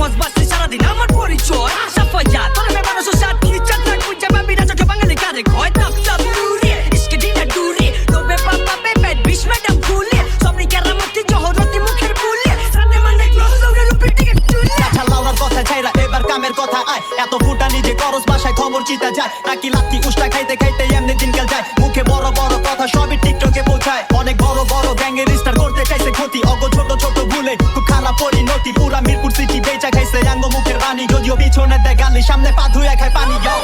সমাজ বাঁচতে সারাদিন আমার পরিচয় সাফাইয়া তোর মে মানুষ সাথী চাকরা কুইজা বাবি রাজা কে বাঙালি কারে কয় তাপ তাপ নুরি ইসকে দিনা ডুরি তোবে পাপা পে পেট বিশ ম্যাডাম ফুলে সবনি কেরামতি জহরতি মুখের ফুলে সামনে মানে ক্লোজ ওরে রূপে টিকে চুলে আচ্ছা লাউরার কথা ছাইরা এবার কামের কথা আয় এত ফুটা নিজে করস বাসায় খবর চিতা যায় নাকি লাত্তি উষ্টা খাইতে খাইতে এমনি দিনকাল যায় মুখে বড় বড় কথা সবই টিকটকে পৌঁছায় অনেক বড় বড় গ্যাংয়ের স্টার করতে চাইছে ক্ষতি অগ ছোট ছোট ভুলে খুব খারাপ পরিণতি পুরা মিরপুর সিটি বেচা খাইছে আঙ্গ মুখের রানী যদিও পিছনে দেয় গালি সামনে পা ধুয়ে খায় পানি যাও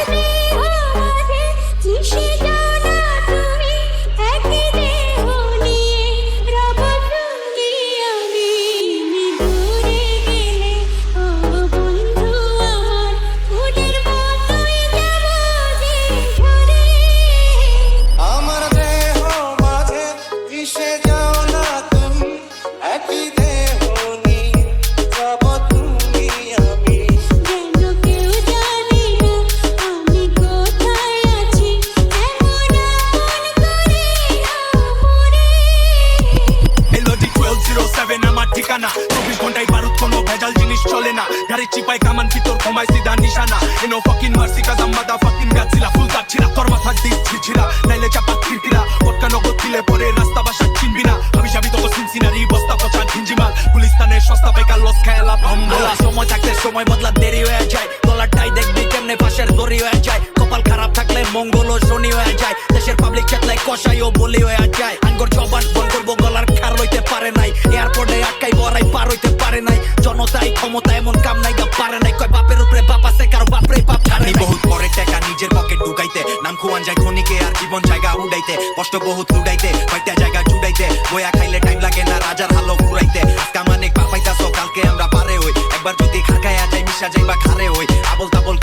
ঠিকানা 24 ঘন্টায় বারুদ কোনো ভেজাল জিনিস চলে না গাড়ি চিপাই কামান ভিতর ঘুমাই সিধা নিশানা এনো ফাকিং মার্সি কাজ আমাদা ফাকিং গাছিলা ফুল কাটছিলা তোর মাথা দিস ছিছিলা নাইলে চাপা খিরকিলা পটকা নগদ দিলে পরে রাস্তা বাসা চিনবি না আমি যাবি তো সিনসিনারি বস্তা পচা ঝিঞ্জিমাল গুলিস্তানের সস্তা বেকার লস খেলা ভম্বলা সময় থাকলে সময় বদলা দেরি হয়ে যায় গলাটাই দেখবি কেমনে পাশের দড়ি হয়ে যায় কপাল খারাপ থাকলে মঙ্গল ও শনি হয়ে যায় দেশের পাবলিক চেতলাই কষাই ও বলি হয়ে যায় আঙ্গুর জবান বন্ধ করবো গলার খার লইতে পারে নাই এয়ারপোর্টে আটকাই বড়াই পার হইতে পারে নাই জনতাই ক্ষমতা এমন কাম নাই গা পারে নাই কয় বাপের উপরে বাপ আছে কারো বাপরে বাপ ছাড়ে বহুত পরে টাকা নিজের পকেট ঢুকাইতে নাম খুয়ান যায় খনিকে আর জীবন জায়গা উড়াইতে কষ্ট বহুত লুড়াইতে হইতে জায়গা জুড়াইতে বয়া খাইলে টাইম লাগে না রাজার হালো ঘুরাইতে আজকা মানে পাপাইতাছো কালকে আমরা পারে হই একবার যদি খাগায়া যাই মিশা যাইবা খারে হই আবল তাবল